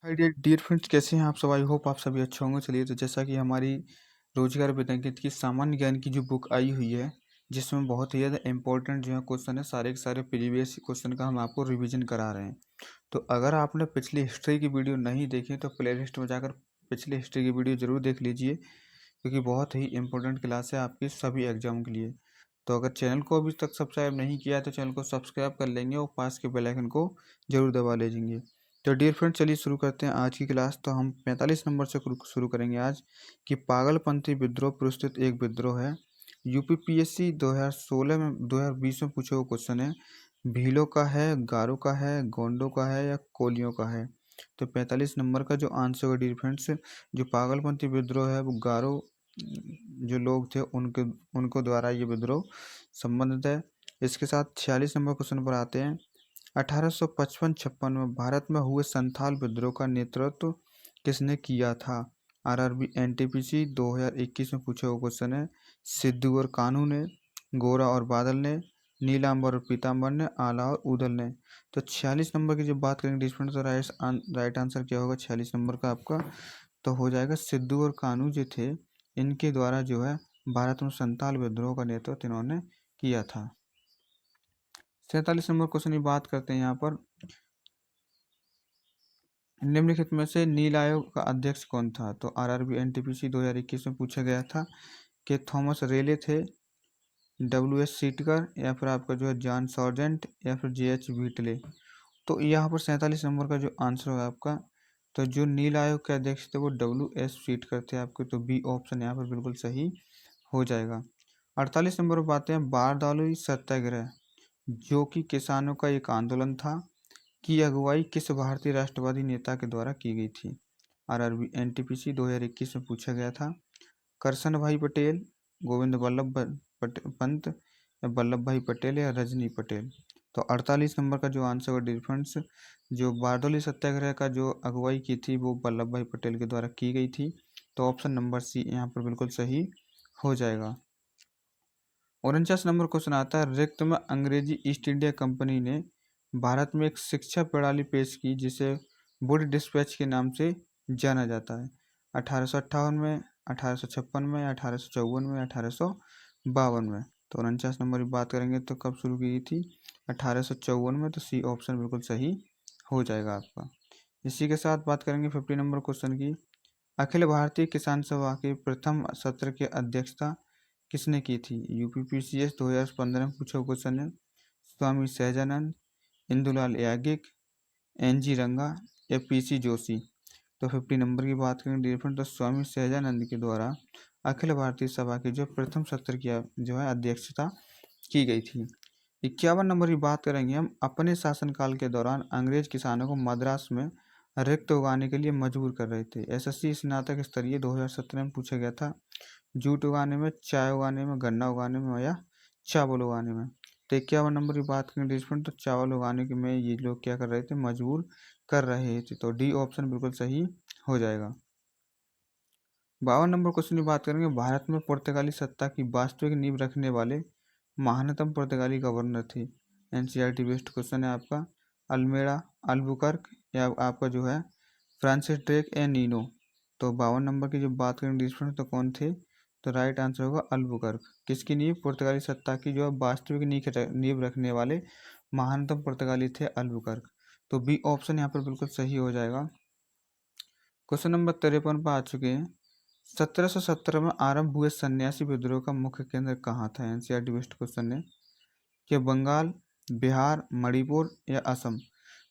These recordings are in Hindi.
हाय डियर डियर फ्रेंड्स, कैसे हैं आप सब। आई होप आप सभी अच्छे होंगे। चलिए, तो जैसा कि हमारी रोजगार विज्ञान की सामान्य ज्ञान की जो बुक आई हुई है, जिसमें बहुत ही ज़्यादा इंपॉर्टेंट जो है क्वेश्चन है, सारे के सारे प्रीवियस क्वेश्चन का हम आपको रिवीजन करा रहे हैं। तो अगर आपने पिछली हिस्ट्री की वीडियो नहीं देखी तो प्ले लिस्ट में जाकर पिछली हिस्ट्री की वीडियो जरूर देख लीजिए, क्योंकि बहुत ही इंपॉर्टेंट क्लास है आपकी सभी एग्जाम के लिए। तो अगर चैनल को अभी तक सब्सक्राइब नहीं किया है तो चैनल को सब्सक्राइब कर लेंगे और पास के बेल आइकन को जरूर दबा लीजिए। तो डियर फ्रेंड, चलिए शुरू करते हैं आज की क्लास। तो हम 45 नंबर से शुरू करेंगे आज कि पागलपंथी विद्रोह प्रस्तुत एक विद्रोह है। यूपीपीएससी 2016 में 2020 में पूछे हुए क्वेश्चन है। भीलों का है, गारो का है, गोंडों का है या कोलियों का है। तो 45 नंबर का जो आंसर है डियर फ्रेंड्स, जो पागलपंथी विद्रोह है वो गारो जो लोग थे उनके उनको द्वारा ये विद्रोह संबंधित है। इसके साथ 46 नंबर क्वेश्चन पर आते हैं। 1855-56 में भारत में हुए संथाल विद्रोह का नेतृत्व किसने किया था। आरआरबी एनटीपीसी 2021 में पूछा हुआ क्वेश्चन है। सिद्धू और कान्हू ने, गोरा और बादल ने, नीलांबर और पीतांबर ने, आला और उदल ने। तो 46 नंबर की जब बात करेंगे डिफरेंट, तो राइट आंसर क्या होगा 46 नंबर का आपका। तो हो जाएगा सिद्धू और कान्हू जो थे, इनके द्वारा जो है भारत में संथाल विद्रोह का नेतृत्व इन्होंने किया था। 47 नंबर क्वेश्चन की बात करते हैं यहाँ पर। निम्नलिखित में से नील आयोग का अध्यक्ष कौन था। तो आरआरबी एनटीपीसी 2021 में पूछा गया था कि थॉमस रेले थे, डब्ल्यू एस सीटकर, या फिर आपका जो है जॉन सॉर्जेंट, या फिर जे एच व्हीटले। तो यहाँ पर 47 नंबर का जो आंसर होगा आपका, तो जो नील आयोग के अध्यक्ष थे वो डब्ल्यू एस सीटकर थे आपके। तो बी ऑप्शन यहाँ पर बिल्कुल सही हो जाएगा। 48 नंबर पर बातें हैं बारदाली सत्याग्रह, जो कि किसानों का एक आंदोलन था, की अगुवाई किस भारतीय राष्ट्रवादी नेता के द्वारा की गई थी। आरआरबी एनटीपीसी 2021 में पूछा गया था। करसन भाई पटेल, गोविंद वल्लभ पंत, या वल्लभ भाई पटेल, या रजनी पटेल। तो 48 नंबर का जो आंसर है डिफरेंस, जो बारडोली सत्याग्रह का जो अगुवाई की थी वो वल्लभ भाई पटेल के द्वारा की गई थी। तो ऑप्शन नंबर सी यहाँ पर बिल्कुल सही हो जाएगा। 49 नंबर क्वेश्चन आता है। रिक्त में अंग्रेजी ईस्ट इंडिया कंपनी ने भारत में एक शिक्षा प्रणाली पेश की जिसे वुड डिस्पैच के नाम से जाना जाता है। 1858 में, 1856 में, 1854 में, 1852 में। तो 49 नंबर की बात करेंगे तो कब शुरू की गई थी, 1854 में। तो सी ऑप्शन बिल्कुल सही हो जाएगा आपका। इसी के साथ बात करेंगे 50 नंबर क्वेश्चन की। अखिल भारतीय किसान सभा के प्रथम सत्र की अध्यक्षता किसने की थी। यूपीपीसीएस 2015 में पूछा क्वेश्चन है। स्वामी सहजानंद, इंदुलाल याज्ञिक, एनजी रंगा, या पीसी जोशी। तो 50 नंबर की बात करें डिफरेंट, तो स्वामी सहजानंद के द्वारा अखिल भारतीय सभा के जो प्रथम सत्र की जो है अध्यक्षता की गई थी। 51 नंबर की बात करेंगे हम। अपने शासनकाल के दौरान अंग्रेज किसानों को मद्रास में रिक्त उगाने के लिए मजबूर कर रहे थे। एसएससी स्नातक स्तरीय 2017 में पूछा गया था। जूट उगाने में, चाय उगाने में, गन्ना उगाने में, या चावल उगाने में। तो 51 नंबर की बात करें डिस्प्लेंट, तो चावल उगाने के में ये लोग क्या कर रहे थे, मजबूर कर रहे थे। तो डी ऑप्शन बिल्कुल सही हो जाएगा। 52 नंबर क्वेश्चन की बात करेंगे। भारत में पुर्तगाली सत्ता की वास्तविक नींव रखने वाले महानतम पुर्तगाली गवर्नर थे। एनसीईआरटी बेस्ड क्वेश्चन है आपका। अल्मेड़ा, अल्बुकर्क, या आपका जो है फ्रांसिस ड्रेक ए नीनो। तो 52 नंबर की जब बात करें डिस्प्लेंट, तो कौन थे, तो राइट आंसर होगा अल्बुकर्क। किसकी नींव, पुर्तगाली सत्ता की जो है वास्तविक नींव रखने वाले महानतम पुर्तगाली थे अल्बुकर्क। तो बी ऑप्शन यहाँ पर बिल्कुल सही हो जाएगा। क्वेश्चन नंबर 53 पर आ चुके हैं। 1717 में आरंभ हुए सन्यासी विद्रोह का मुख्य केंद्र कहाँ था। एनसीईआरटी बेस्ड क्वेश्चन है कि बंगाल, बिहार, मणिपुर, या असम।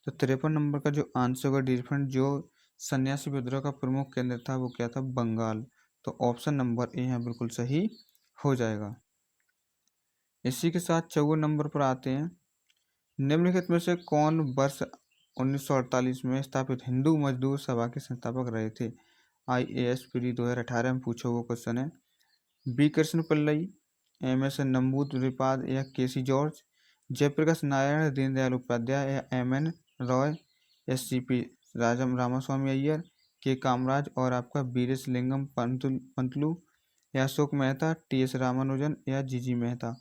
तो 53 नंबर का जो आंसर होगा डिफरेंट, जो सन्यासी विद्रोह का प्रमुख केंद्र था वो क्या था, बंगाल। तो ऑप्शन नंबर ए यहाँ बिल्कुल सही हो जाएगा। इसी के साथ 54 नंबर पर आते हैं। निम्नलिखित में से कौन वर्ष 1948 में स्थापित हिंदू मजदूर सभा के संस्थापक रहे थे। IAS प्री 2018 में पूछा हुआ क्वेश्चन है। बी कृष्ण पिल्लई, MS नंबूदरिपाद, या केसी जॉर्ज, जयप्रकाश नारायण, दीनदयाल उपाध्याय, या MN रॉय, SCP रामास्वामी अय्यर, के कामराज, और आपका वीरेशलिंगम पंतलू, या अशोक मेहता, TS रामानुजन, या जीजी मेहता।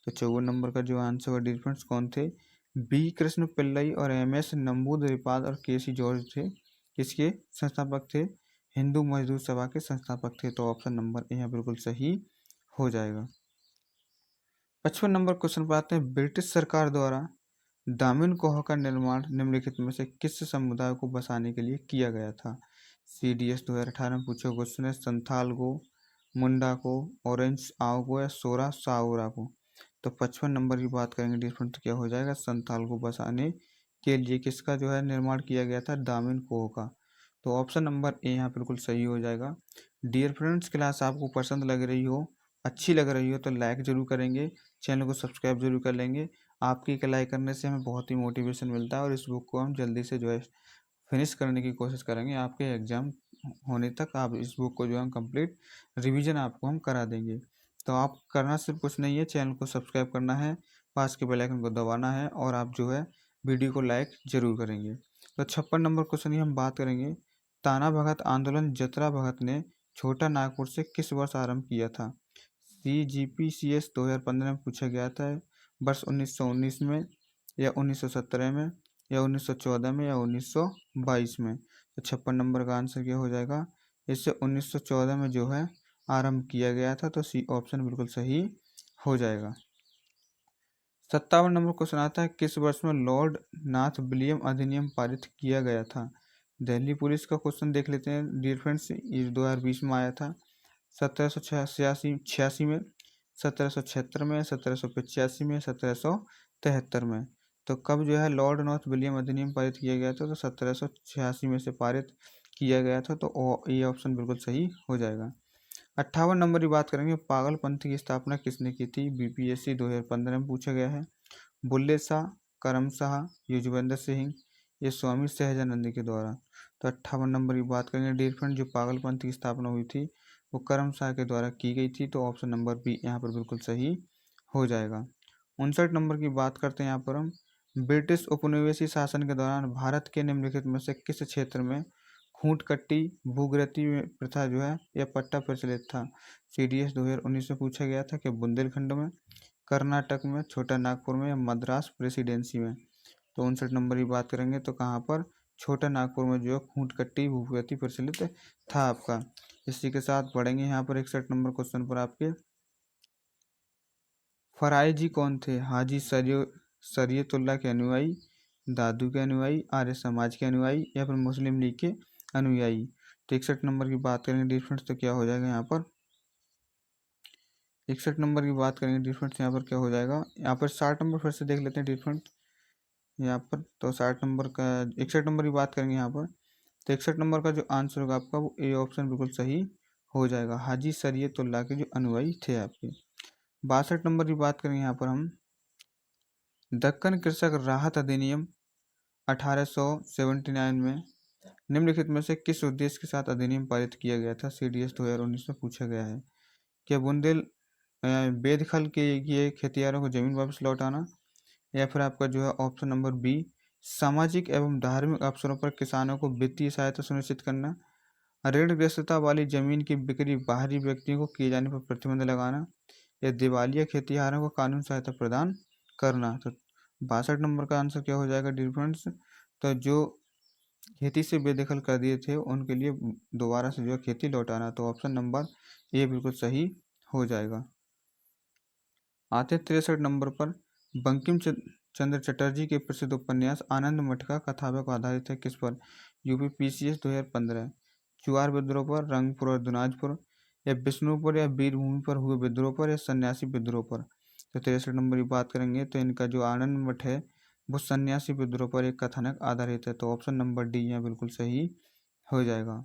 तो 54 नंबर का जो आंसर है डिफरेंस कौन थे, बी कृष्ण पिल्लई और MS नंबूदरिपाद और केसी जॉर्ज थे किसके संस्थापक थे? हिंदू मजदूर सभा के संस्थापक थे। तो ऑप्शन नंबर ए यहाँ बिल्कुल सही हो जाएगा। 55 नंबर क्वेश्चन पर आते हैं। ब्रिटिश सरकार द्वारा दामिन कोह का निर्माण निम्नलिखित में से किस समुदाय को बसाने के लिए किया गया था? CDS 2018 में पूछा क्वेश्चन है। संथाल को, मुंडा को, ऑरेंज आओ को या सोरा साओरा को? तो 55 नंबर की बात करेंगे डिफरेंट, तो क्या हो जाएगा? संथाल को बसाने के लिए किसका जो है निर्माण किया गया था? दामिन कोह का। तो ऑप्शन नंबर ए यहाँ बिल्कुल सही हो जाएगा। डियर फ्रेंड्स, क्लास आपको पसंद लग रही हो, अच्छी लग रही हो तो लाइक जरूर करेंगे, चैनल को सब्सक्राइब जरूर कर लेंगे। आपकी एक लाइक करने से हमें बहुत ही मोटिवेशन मिलता है और इस बुक को हम जल्दी से जो है फिनिश करने की कोशिश करेंगे। आपके एग्ज़ाम होने तक आप इस बुक को जो है कंप्लीट रिवीजन आपको हम करा देंगे। तो आप करना सिर्फ कुछ नहीं है, चैनल को सब्सक्राइब करना है, पास के बेल आइकन को दबाना है और आप जो है वीडियो को लाइक जरूर करेंगे। तो 56 नंबर क्वेश्चन की हम बात करेंगे। ताना भगत आंदोलन जतरा भगत ने छोटा नागपुर से किस वर्ष आरंभ किया था? CGPCS 2015 में पूछा गया था। वर्ष 1919 में या 1917 में या 1914 में या 1922 में? तो 56 नंबर का आंसर क्या हो जाएगा? इससे 1914 में जो है आरंभ किया गया था। तो सी ऑप्शन बिल्कुल सही हो जाएगा। 57 नंबर क्वेश्चन आता है। किस वर्ष में लॉर्ड नाथ विलियम अधिनियम पारित किया गया था? दिल्ली पुलिस का क्वेश्चन देख लेते हैं डियर फ्रेंड्स। ये 2020 में आया था। 1786 में, 1776 में, 1785 में, 1773 में? तो कब जो है लॉर्ड नॉर्थ विलियम अधिनियम पारित किया गया था? तो 1786 में से पारित किया गया था। तो ये ऑप्शन बिल्कुल सही हो जाएगा। 58 नंबर की बात करेंगे। पागलपंथ की स्थापना किसने की थी? BPSC 2015 में पूछा गया है। बुल्ले शाह, करम शाह, युजवेंद्र सिंह, ये स्वामी सहजानंद के द्वारा? तो 58 नंबर की बात करेंगे डियर फ्रेंड। जो पागलपंथ की स्थापना हुई थी वो करम शाह के द्वारा की गई थी। तो ऑप्शन नंबर बी यहाँ पर बिल्कुल सही हो जाएगा। 59 नंबर की बात करते हैं यहाँ पर हम। ब्रिटिश उपनिवेशी शासन के दौरान भारत के निम्नलिखित में से किस क्षेत्र में खूंट कट्टी भूगृति प्रथा जो है यह पट्टा प्रचलित था? CDS 2019 में पूछा गया था कि बुंदेलखंड में, कर्नाटक में, छोटा नागपुर में या मद्रास प्रेसिडेंसी में? तो 59 नंबर की बात करेंगे तो कहाँ पर? छोटा नागपुर में जो है खूंट कट्टी भूगृति प्रचलित था आपका। इसी के साथ बढ़ेंगे यहाँ पर 61 नंबर क्वेश्चन पर आपके। फराई जी कौन थे? हाजी शरीयतुल्लाह के अनुयायी, दादू के अनुयायी, आर्य समाज के अनुयायी या फिर मुस्लिम लीग के अनुयायी? तो 61 नंबर की बात करेंगे डिफरेंस तो क्या हो जाएगा यहाँ पर? 61 नंबर की बात करेंगे डिफरेंस यहाँ पर क्या हो जाएगा? यहाँ पर 60 नंबर फिर से देख लेते हैं डिफरेंस यहाँ पर। तो 60 नंबर का 61 नंबर की बात करेंगे यहाँ पर। तो 61 नंबर का जो आंसर होगा आपका वो ए ऑप्शन बिल्कुल सही हो जाएगा। हाजी शरीयतुल्लाह के जो अनुयायी थे आपके। 62 नंबर की बात करेंगे यहाँ पर हम। दक्कन कृषक राहत अधिनियम 1879 में निम्नलिखित में से किस उद्देश्य के साथ अधिनियम पारित किया गया था? CDS 2019 में पूछा गया है। क्या बेदखल के ये खेतियारों को जमीन वापस लौटाना या फिर आपका जो है ऑप्शन नंबर बी सामाजिक एवं धार्मिक अवसरों पर किसानों को वित्तीय सहायता सुनिश्चित करना, ऋणग्रस्तता वाली जमीन की बिक्री बाहरी व्यक्तियों को किए जाने पर प्रतिबंध लगाना या दिवालिया खेतिहरों को कानूनी सहायता प्रदान करना? तो 62 नंबर का आंसर क्या हो जाएगा डिफरेंस? तो जो खेती से बेदखल कर दिए थे उनके लिए दोबारा से जो है खेती लौटाना। तो ऑप्शन नंबर ए बिल्कुल सही हो जाएगा। आते 63 नंबर पर। बंकिम चंद्र चटर्जी के प्रसिद्ध उपन्यास आनंद मठ का कथानक आधारित है किस पर? UPPCS 2015। चुआर विद्रोह पर, रंगपुर और दिनाजपुर या विष्णुपुर या वीरभूमि पर हुए विद्रोह पर या सन्यासी विद्रोह पर? तो 63 नंबर की बात करेंगे तो इनका जो आनंद मठ है वो सन्यासी विद्रोह पर एक कथानक आधारित है। तो ऑप्शन नंबर डी यहाँ बिल्कुल सही हो जाएगा।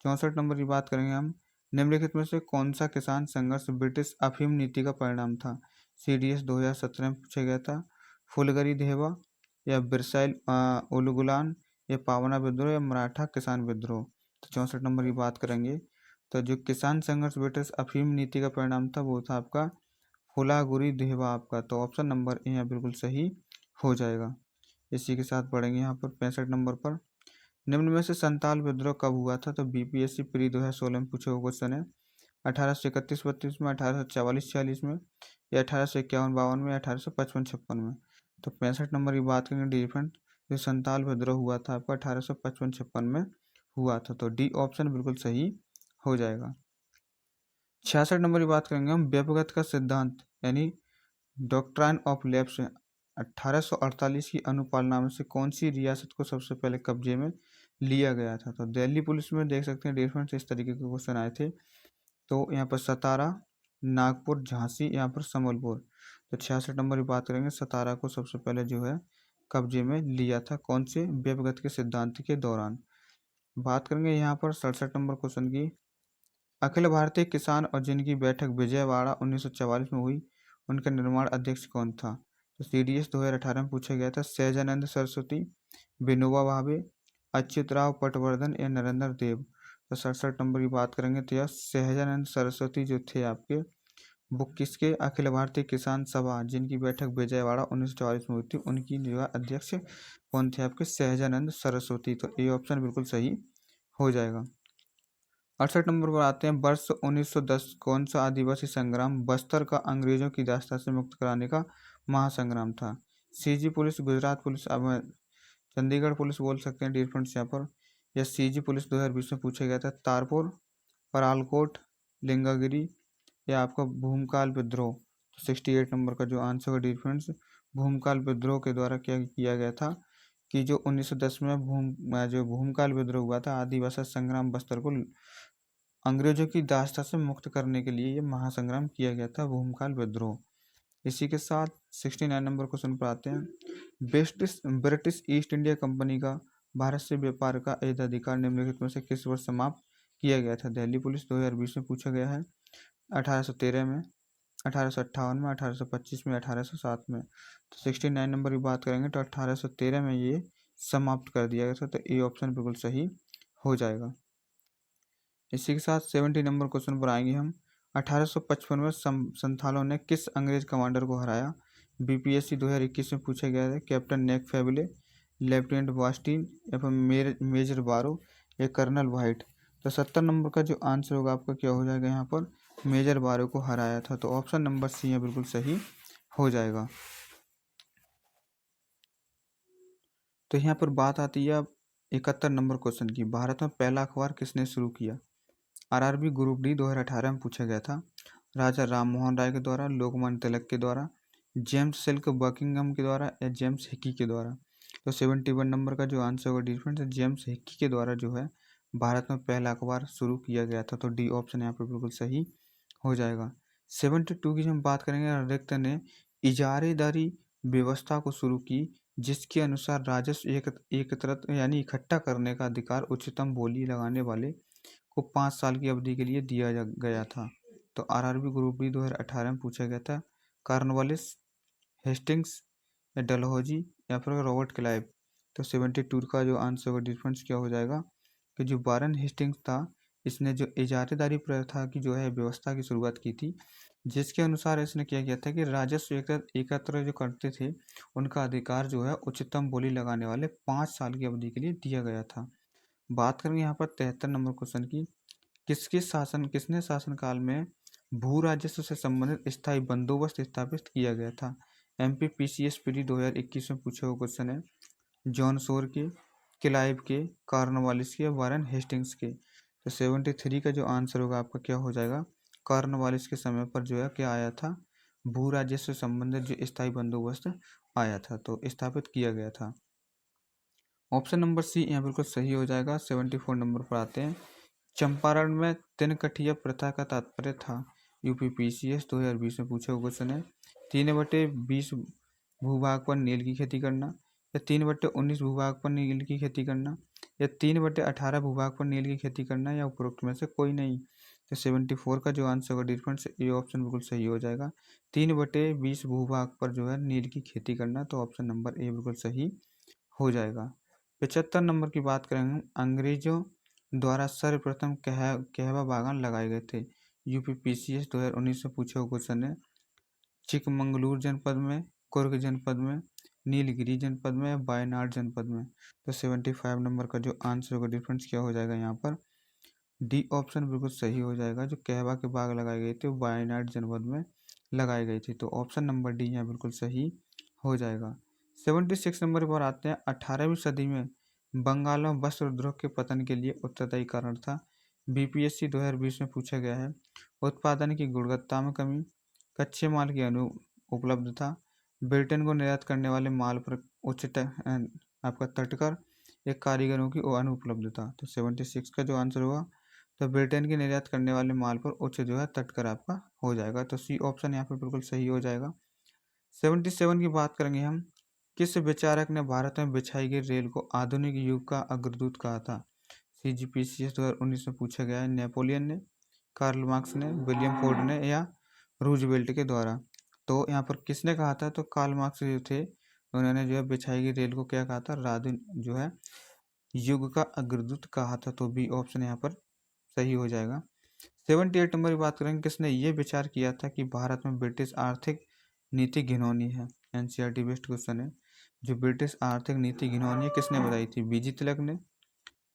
64 नंबर की बात करेंगे हम। निम्नलिखित में से कौन सा किसान संघर्ष ब्रिटिश अफीम नीति का परिणाम था? CDS 2017 में पूछा गया था। फुलगरी देहवा या बिरसाइल उलगुलान या पावना विद्रोह या मराठा किसान विद्रोह? तो 64 नंबर की बात करेंगे तो जो किसान संघर्ष ब्रिटिश अफीम नीति का परिणाम था वो था आपका फुलागुरी देहवा आपका। तो ऑप्शन नंबर ए यहाँ बिल्कुल सही हो जाएगा। इसी के साथ बढ़ेंगे यहाँ पर 65 नंबर पर। निम्न में से संताल विद्रोह कब हुआ था? तो BPSC प्री 2016 में पूछा हुआ क्वेश्चन है। 1831-32 में, 1844-46 में या 1851-52 में, 1855-56 में? तो 65 नंबर की बात करेंगे डिफरेंट। जो संताल विद्रोह हुआ था आपका 1855-56 में हुआ था। तो डी ऑप्शन बिल्कुल सही हो जाएगा। 66 नंबर की बात करेंगे हम, व्यपगत का सिद्धांत यानी डॉक्ट्राइन ऑफ लैप्स 1848 की अनुपालना में से कौन सी रियासत को सबसे पहले कब्जे में लिया गया था? तो दिल्ली पुलिस में देख सकते हैं डिफरेंट इस तरीके के क्वेश्चन आए थे। तो यहाँ पर सतारा, नागपुर, झांसी, यहाँ पर संबलपुर। तो 66 नंबर की बात करेंगे, सतारा को सबसे पहले जो है कब्जे में लिया था, कौन से? व्यपगत के सिद्धांत के दौरान। बात करेंगे यहाँ पर 67 नंबर क्वेश्चन की, अखिल भारतीय किसान और जिनकी बैठक विजयवाड़ा 1944 में हुई, उनका निर्माण अध्यक्ष कौन था? तो CDS 2018 में पूछा गया था, सहजानंद सरस्वती, विनोबा भावे, अच्युतराव पटवर्धन या नरेंद्र देव। तो 67 नंबर की बात करेंगे तो यह सहजानंद सरस्वती जो थे आपके, वो किसके? अखिल भारतीय किसान सभा जिनकी बैठक विजयवाड़ा 1944 में हुई थी, उनकी जो है अध्यक्ष कौन थे आपके? सहजानंद सरस्वती। तो ए ऑप्शन बिल्कुल सही हो जाएगा। 68 नंबर पर आते हैं, वर्ष 1910 कौन सा आदिवासी संग्राम बस्तर का अंग्रेजों की दास्ता से मुक्त कराने का महासंग्राम था? CG पुलिस, गुजरात पुलिस, अब चंडीगढ़ पुलिस बोल सकते हैं डिफरेंस यहाँ पर, या CG पुलिस 2020 में पूछा गया था, तारपुर, परालकोट, लिंगागिरी या आपका भूमकाल विद्रोह। तो 68 नंबर का जो आंसर का डिफरेंस, भूमकाल विद्रोह के द्वारा क्या किया गया था कि जो 1910 में जो भूमकाल विद्रोह हुआ था, आदिवासी संग्राम बस्तर को अंग्रेजों की दास्ता से मुक्त करने के लिए ये महासंग्राम किया गया था, भूमकाल विद्रोह। इसी के साथ 69 नंबर क्वेश्चन पर आते हैं, ब्रिटिश ईस्ट इंडिया कंपनी का भारत से व्यापार का एकाधिकार निम्नलिखित में से किस वर्ष समाप्त किया गया था? दिल्ली पुलिस 2020 में पूछा गया है, 1813 में, 1858 में, 1825 में, 1807 में। तो 69 नंबर की बात करेंगे तो 1813 में ये समाप्त कर दिया गया था। तो ए ऑप्शन बिल्कुल सही हो जाएगा। इसी के साथ 70 नंबर क्वेश्चन पर आएंगे हम, 1855 में संथालों ने किस अंग्रेज कमांडर को हराया? BPSC 2021 में पूछा गया है, कैप्टन नेक फेबले, लेफ्टिनेंट बास्टीन या फिर मेजर बारो या कर्नल वाइट। तो 70 नंबर का जो आंसर होगा आपका क्या हो जाएगा? यहाँ पर मेजर बारो को हराया था। तो ऑप्शन नंबर सी है बिल्कुल सही हो जाएगा। तो यहाँ पर बात आती है 71 नंबर क्वेश्चन की, भारत में पहला अखबार किसने शुरू किया? RRB ग्रुप डी 2018 में पूछा गया था, राजा राम मोहन राय के द्वारा, लोकमान्य तिलक के द्वारा, जेम्स सिल्क बकिंगम के द्वारा या जेम्स हिक्की के द्वारा। तो 71 नंबर का जो आंसर होगा डिफरेंस है, जेम्स हिक्की के द्वारा जो है भारत में पहला अखबार शुरू किया गया था। तो डी ऑप्शन यहाँ पर बिल्कुल सही हो जाएगा। 72 की हम बात करेंगे, रिक्त ने इजारेदारी व्यवस्था को शुरू की जिसके अनुसार राजस्व एकत्रित यानी इकट्ठा करने का अधिकार उच्चतम बोली लगाने वाले को 5 साल की अवधि के लिए दिया गया था। तो RRB ग्रुप डी 2018 में पूछा गया था, कार्नवालिस, हेस्टिंग्स या डलहौजी या फिर रॉबर्ट क्लाइव। तो 72 का जो आंसर होगा डिफरेंस क्या हो जाएगा कि जो वारन हेस्टिंग्स था, इसने जो इजारेदारी प्रथा की जो है व्यवस्था की शुरुआत की थी, जिसके अनुसार इसने क्या किया था कि राजस्व एकत्र जो करते थे, उनका अधिकार जो है उच्चतम बोली लगाने वाले 5 साल की अवधि के लिए दिया गया था। बात करेंगे यहाँ पर 73 नंबर क्वेश्चन की, किसने शासनकाल में भू राजस्व से संबंधित स्थायी बंदोबस्त स्थापित किया गया था? MPPCS PD 2021 में पूछा हुआ क्वेश्चन है, जॉन शोर के, क्लाइव के, कॉर्नवालिस के, वारन हेस्टिंग्स के। तो 73 का जो आंसर होगा आपका क्या हो जाएगा? कॉर्नवालिस के समय पर जो है क्या आया था? भू राजस्व से संबंधित जो स्थायी बंदोबस्त आया था, तो स्थापित किया गया था। ऑप्शन नंबर सी यहाँ बिल्कुल सही हो जाएगा। 74 नंबर पर आते हैं, चंपारण में तिनकठिया प्रथा का तात्पर्य था? UPPCS 2020 में पूछा हुआ क्वेश्चन है, 3/20 भूभाग पर नील की खेती करना, या 3/19 भूभाग पर नील की खेती करना, या 3/18 भूभाग पर नील की खेती करना, या उपरोक्त में से कोई नहीं। तो 74 का जो आंसर होगा डिफरेंस, ये ऑप्शन बिल्कुल सही हो जाएगा, 3/20 भूभाग पर जो है नील की खेती करना। तो ऑप्शन नंबर ए बिल्कुल सही हो जाएगा। 75 नंबर की बात करेंगे, अंग्रेजों द्वारा सर्वप्रथम कहवा बागान लगाए गए थे? UPPCS 2019 में पूछा हुआ क्वेश्चन है, चिकमंगलूर जनपद में, कुर्ग जनपद में, नीलगिरी जनपद में, वायनाड जनपद में। तो 75 नंबर का जो आंसर होगा डिफरेंस क्या हो जाएगा यहाँ पर? डी ऑप्शन बिल्कुल सही हो जाएगा, जो कहवा के बाग लगाए गए थे वायनाड जनपद में लगाई गई थी। तो ऑप्शन नंबर डी यहाँ बिल्कुल सही हो जाएगा। 76 नंबर पर आते हैं, 18वीं सदी में बंगाल में वस्त्र उद्योग के पतन के लिए उत्तरदायी कारण था। बीपीएससी 2020 में पूछा गया है। उत्पादन की गुणवत्ता में कमी, कच्चे माल की उपलब्धता, ब्रिटेन को निर्यात करने वाले माल पर आपका तटकर एक कारीगरों की अनुपलब्धता। तो 76 का जो आंसर हुआ तो ब्रिटेन की निर्यात करने वाले माल पर उच्च जो है तटकर आपका हो जाएगा। तो सी ऑप्शन यहाँ पर बिल्कुल सही हो जाएगा। 77 की बात करेंगे हम। किस विचारक ने भारत में बिछाई गई रेल को आधुनिक युग का अग्रदूत कहा था? CGPCS 2019 में पूछा गया है। नेपोलियन ने, कार्ल मार्क्स ने, विलियम फोर्ड ने या रूजवेल्ट के द्वारा? तो यहाँ पर किसने कहा था? तो कार्ल मार्क्स जो थे उन्होंने जो है बिछाई गई रेल को क्या कहा था? जो है युग का अग्रदूत कहा था। तो बी ऑप्शन यहाँ पर सही हो जाएगा। 78 नंबर की बात करेंगे। किसने ये विचार किया था कि भारत में ब्रिटिश आर्थिक नीति घिनौनी है? NCERT बेस्ड क्वेश्चन है। जो ब्रिटिश आर्थिक नीति घिनौनी है किसने बताई थी? बीजी तिलक ने,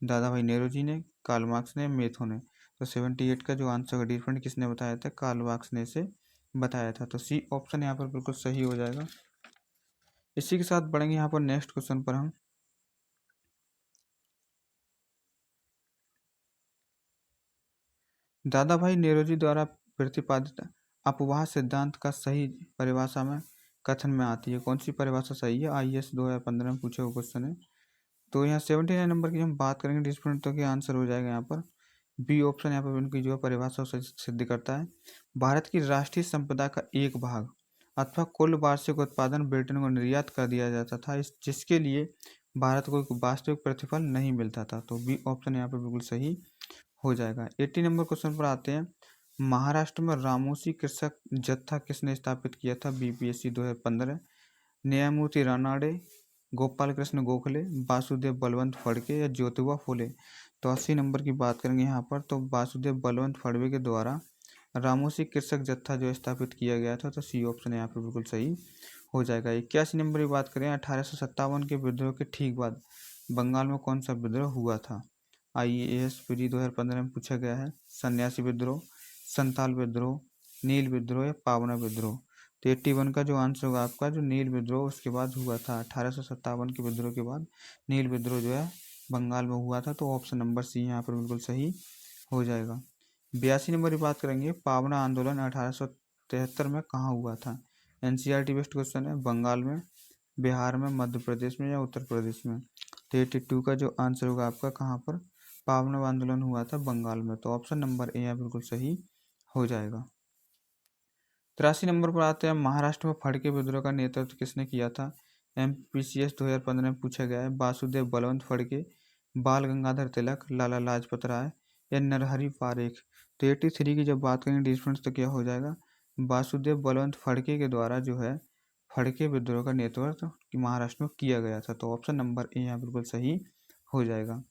दादा भाई नेहरू ने, कार्ल मार्क्स ने, मेथो ने? तो 78 का जो आंसर का डिफरेंट किसने बताया था? कार्ल मार्क्स ने इसे बताया था। तो सी ऑप्शन यहाँ पर बिल्कुल सही हो जाएगा। इसी के साथ बढ़ेंगे यहाँ पर नेक्स्ट क्वेश्चन पर हम। दादा भाई नेहरू द्वारा प्रतिपादित अपवाह सिद्धांत का सही परिभाषा में कथन में आती है। कौन सी परिभाषा सही है? IAS 2015 में पूछे हुए क्वेश्चन है। तो यहाँ 79 नंबर की हम बात करेंगे डिस्प्लेसमेंट तो क्या आंसर हो जाएगा यहाँ पर? बी ऑप्शन यहाँ पर उनकी जो परिभाषा सिद्ध करता है। भारत की राष्ट्रीय संपदा का एक भाग अथवा कुल वार्षिक उत्पादन ब्रिटेन को निर्यात कर दिया जाता था, जिसके लिए भारत को एक वास्तविक प्रतिफल नहीं मिलता था। तो बी ऑप्शन यहाँ पर बिल्कुल सही हो जाएगा। 80 नंबर क्वेश्चन पर आते हैं। महाराष्ट्र में रामोसी कृषक जत्था किसने स्थापित किया था? BPSC 2015। न्यायमूर्ति रानाडे, गोपाल कृष्ण गोखले, वासुदेव बलवंत फड़के या ज्योतिबा फुले? तो 80 नंबर की बात करेंगे यहाँ पर। तो वासुदेव बलवंत फड़के के द्वारा रामोसी कृषक जत्था जो स्थापित किया गया था। तो सी ऑप्शन यहाँ पर बिल्कुल सही हो जाएगा। 81 नंबर की बात करें। 1857 के विद्रोह के ठीक बाद बंगाल में कौन सा विद्रोह हुआ था? IAS PG 2015 में पूछा गया है। सन्यासी विद्रोह, संताल विद्रोह, नील विद्रोह या पावना विद्रोह? तो 81 का जो आंसर होगा आपका जो नील विद्रोह उसके बाद हुआ था। 1857 के विद्रोह के बाद नील विद्रोह जो है बंगाल में हुआ था। तो ऑप्शन नंबर सी यहाँ पर बिल्कुल सही हो जाएगा। 82 नंबर की बात करेंगे। पावना आंदोलन 1873 में कहाँ हुआ था? NCERT बेस्ड क्वेश्चन है। बंगाल में, बिहार में, मध्य प्रदेश में या उत्तर प्रदेश में? तो 82 का जो आंसर होगा आपका कहाँ पर? पावना आंदोलन हुआ था बंगाल में। तो ऑप्शन नंबर ए बिल्कुल सही हो जाएगा। 83 नंबर पर आते हैं। महाराष्ट्र में फड़के विद्रोह का नेतृत्व किसने किया था? MPCS 2015 में पूछा गया है। वासुदेव बलवंत फड़के, बाल गंगाधर तिलक, लाला लाजपत राय या नरहरि पारेख? तो 83 की जब बात करेंगे डिफरेंस तो क्या हो जाएगा? वासुदेव बलवंत फड़के के द्वारा जो है फड़के विद्रोह का नेतृत्व महाराष्ट्र में किया गया था। तो ऑप्शन नंबर ए यहाँ बिल्कुल सही हो जाएगा।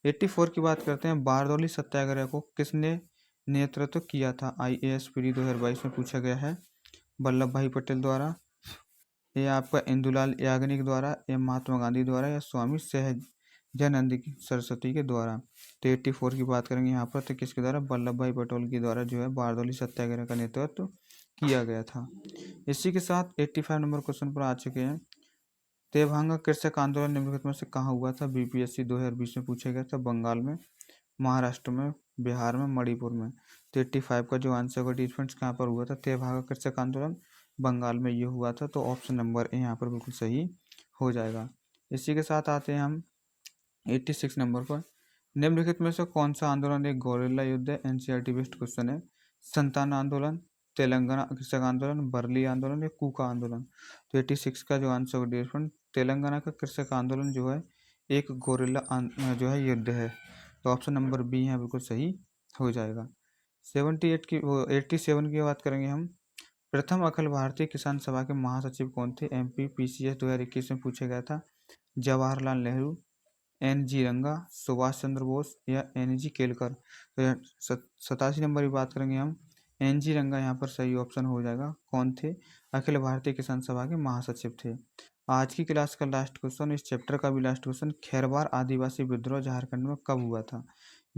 84 की बात करते हैं। बारदौली सत्याग्रह को किसने नेतृत्व किया था? IAS PG 2022 में पूछा गया है। वल्लभ भाई पटेल द्वारा, या आपका इंदुलाल याग्निक द्वारा, या महात्मा गांधी द्वारा, या स्वामी सहजानंद सरस्वती के द्वारा? तो 84 की बात करेंगे यहाँ पर। तो किसके द्वारा? वल्लभ भाई पटेल के द्वारा जो है बारदौली सत्याग्रह का नेतृत्व किया गया था। इसी के साथ 85 नंबर क्वेश्चन पर आ चुके हैं। देवभांगा कृषक आंदोलन निम्नलिखित में से कहाँ हुआ था? BPSC 2020 में पूछा गया था। बंगाल में, महाराष्ट्र में, बिहार में, मणिपुर में? तो 85 का जो आंसर होगा डिफरेंस कहाँ पर हुआ था? देवभांगा कृषक आंदोलन बंगाल में ये हुआ था। तो ऑप्शन नंबर ए यहाँ पर बिल्कुल सही हो जाएगा। इसी के साथ आते हैं हम 86 नंबर पर। निम्नलिखित में से कौन सा आंदोलन एक गोरिल्ला युद्ध है? NCERT बेस्ड क्वेश्चन है। संतान आंदोलन, तेलंगाना कृषक आंदोलन, बरली आंदोलन या कूका आंदोलन? तो 86 का जो आंसर होगा डिफरेंट तेलंगाना का कृषक आंदोलन जो है एक गोरिल्ला जो है युद्ध है। तो ऑप्शन नंबर बी यहाँ बिल्कुल सही हो जाएगा। 87 की बात करेंगे हम। प्रथम अखिल भारतीय किसान सभा के महासचिव कौन थे? MPPCS 2021 में पूछा गया था। जवाहरलाल नेहरू, NG रंगा, सुभाष चंद्र बोस या NG केलकर? तो 87 नंबर की बात करेंगे हम। NG रंगा यहाँ पर सही ऑप्शन हो जाएगा। कौन थे? अखिल भारतीय किसान सभा के महासचिव थे। आज की क्लास का लास्ट क्वेश्चन, इस चैप्टर का भी लास्ट क्वेश्चन। खैरवार आदिवासी विद्रोह झारखंड में कब हुआ था?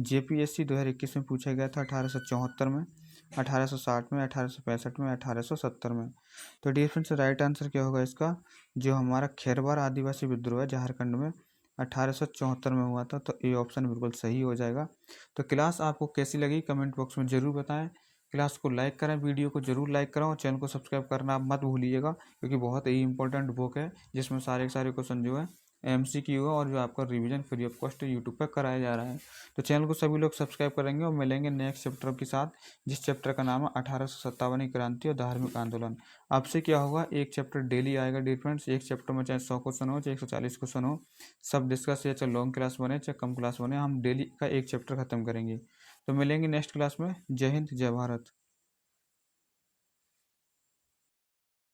JPSC 2021 में पूछा गया था। 1874 में, 1860 में, 1865 में, 1870 में? तो डिफरेंस राइट आंसर क्या होगा इसका? जो हमारा खैरवार आदिवासी विद्रोह है झारखंड में 1874 में हुआ था, तो ए ऑप्शन बिल्कुल सही हो जाएगा। तो क्लास आपको कैसी लगी कमेंट बॉक्स में ज़रूर बताएं। क्लास को लाइक करें, वीडियो को जरूर लाइक करें और चैनल को सब्सक्राइब करना आप मत भूलिएगा, क्योंकि बहुत ही इंपॉर्टेंट बुक है जिसमें सारे के सारे क्वेश्चन जो है MCQ है और जो आपका revision free of cost YouTube पर कराया जा रहा है। तो चैनल को सभी लोग सब्सक्राइब करेंगे और मिलेंगे नेक्स्ट चैप्टर के साथ, जिस चैप्टर का नाम है 1857 क्रांति और धार्मिक आंदोलन। आपसे क्या होगा, एक चैप्टर डेली आएगा डियर फ्रेंड्स, एक चैप्टर में चाहे 100 क्वेश्चन हो चाहे 140 क्वेश्चन हो, सब डिस्कस या चाहे लॉन्ग क्लास बने चाहे कम क्लास बने, हम डेली का एक चैप्टर खत्म करेंगे। तो मिलेंगे नेक्स्ट क्लास में। जय हिंद, जय भारत।